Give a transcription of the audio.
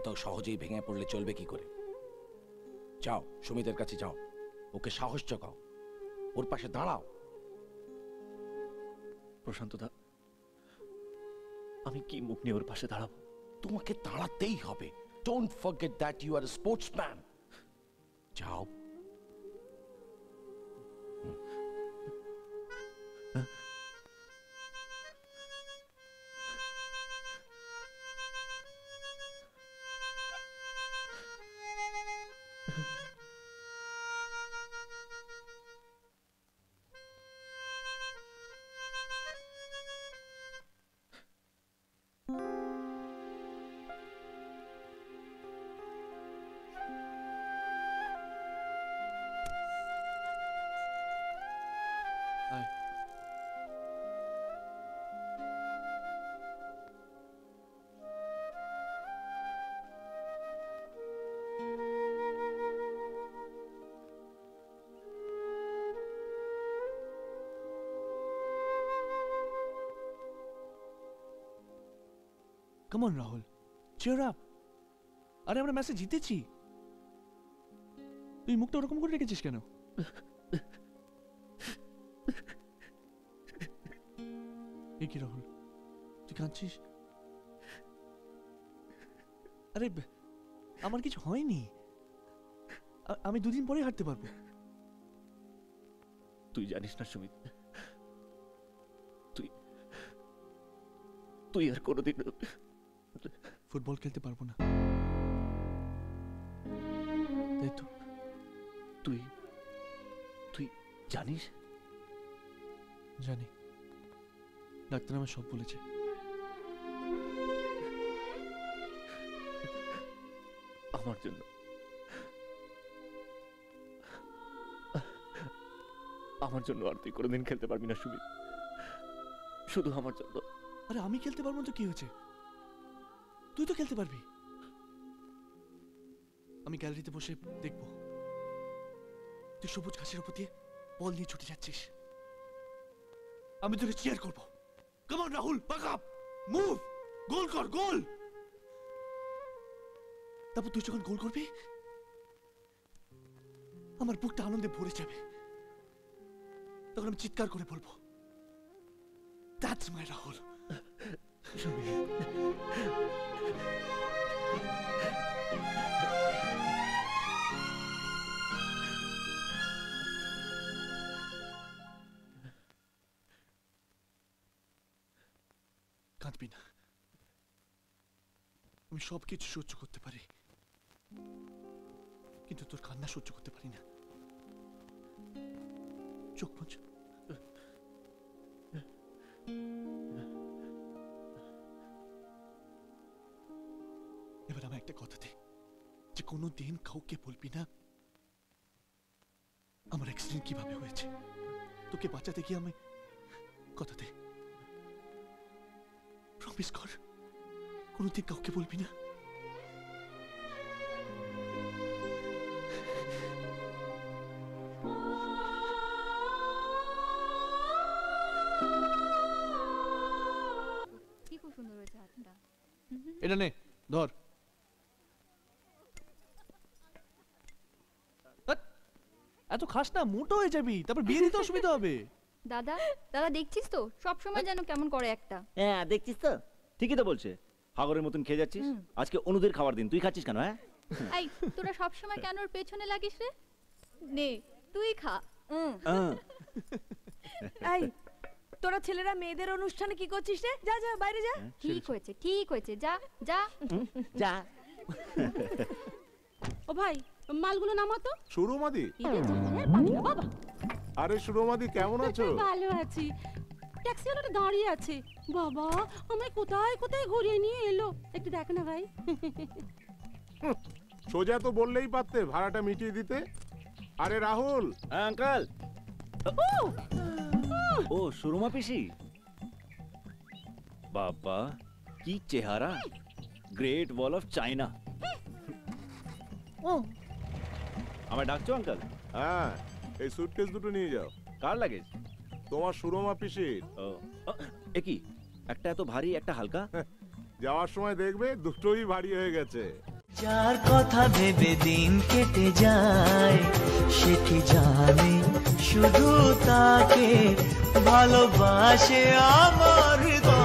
এত সহজেই ভেঙে পড়লে চলবে কি করে? যাও সুমিতের কাছে যাও, ওকে সাহস জোগাও, ওর পাশে দাঁড়াও। প্রশান্ত দা, আমি কি মুখ নিয়ে ওর পাশে দাঁড়াবো? তোমাকে দাঁড়াতেই হবে। Don't forget that you are a sportsman. যাও। Come on, Rahul. Cheer up. আরে আমরা ম্যাচে জিতেছি। তুই মুখটা ওরকম করে রেখেছিস কেন? এ কি রাহুল, তুই কাঁদছিস? আরে আমার কিছু হয়নি, আমি দুদিন পরে হাঁটতে পারবো। তুই জানিস না সুমিত, তুই আর কোনোদিন ফুটবল খেলতে পারবো না, তাই তো? তুই জানিস? জানি, ডাক্তার আমার সব বলেছে। আমার জন্য আর তুই কোনোদিন খেলতে পারবি না সুমিত, শুধু আমার জন্য। আরে আমি খেলতে পারবো তো কি হয়েছে, তুই তো খেলতে পারবি। আমি গ্যালারিতে বসে দেখবো তুই সবুজ ঘাসের উপর দিয়ে বল নিয়ে ছুটে যাচ্ছিস, আমি তোকে চিয়ার করবো। Come on Rahul, back up, move, goal কর, গোল। তারপর তুই যখন গোল করবি আমার বুকটা আনন্দে ভরে যাবে, তখন আমি চিৎকার করে বলবো, দ্যাটস মাই রাহুল। কাঁদবি না, আমি সবকিছু সহ্য করতে পারি, কিন্তু তোর কান্না সহ্য করতে পারি না। চোখ মুছ। এবার আমার একটা কথা দে, যে কোনো দিন কাউকে বলবি না আমার অ্যাক্সিডেন্ট কিভাবে হয়েছে। তোকে বাঁচাতে গিয়ে আমি, কথা দে, প্রমিস কর, কোনোদিন কাউকে বলবি না। কি খুব সুন্দর হয়েছে হাতটা। এটা নে, ধর। এত খাস না, মোটো হয়ে যাবি, তারপর বিয়ে দিতে অসুবিধা হবে। দাদা দাদা দেখছিস তো সব সময় যেন কেমন করে একটা। হ্যাঁ দেখছিস তো, ঠিকই তো বলছে, হাগরের মতন খেয়ে যাচ্ছিস। আজকে অনুদের খাবার দিন, তুই খাচ্ছিস কেন? হ্যাঁ এই তোরা সব সময় কেন ওর পেছনে লাগিস রে? নে তুই খা। এই তোরা ছেলেরা মেয়েদের অনুষ্ঠানে কি করছিস রে? যা যা বাইরে যা। ঠিক হয়েছে, ঠিক হয়েছে, যা যা যা। ও ভাই মালগুলো নামা তো। সুরমাদি, বাবা আরে সুরমাদি কেমন আছো? ভালো আছি। ট্যাক্সিওয়ালাটা দাঁড়িয়ে আছে। বাবা আমায় কোথায় কোথায় ঘুরিয়ে নিয়ে এলো, একটু দেখ না ভাই। সোজা তো বললেই পারতে ভাড়াটা মিটিয়ে দিতে। আরে রাহুল। হ্যাঁ আঙ্কেল। ও সুরমা পিসি, বাবা কি চেহারা, গ্রেট ওয়াল অফ চায়না। আমায় ডাকছো আঙ্কেল? হ্যাঁ, এই সুটকেস দুটো নিয়ে যাও। কার লাগেজ? তোমার সুরমা পিসির। ও একই, একটা এত ভারী একটা হালকা। যাওয়ার সময় দেখবে দুটোই ভারী হয়ে গেছে। যার কথা ভেবে দিন কেটে যায় সেটি জানে শুধু তাকে ভালোবাসে আমার হৃদয়।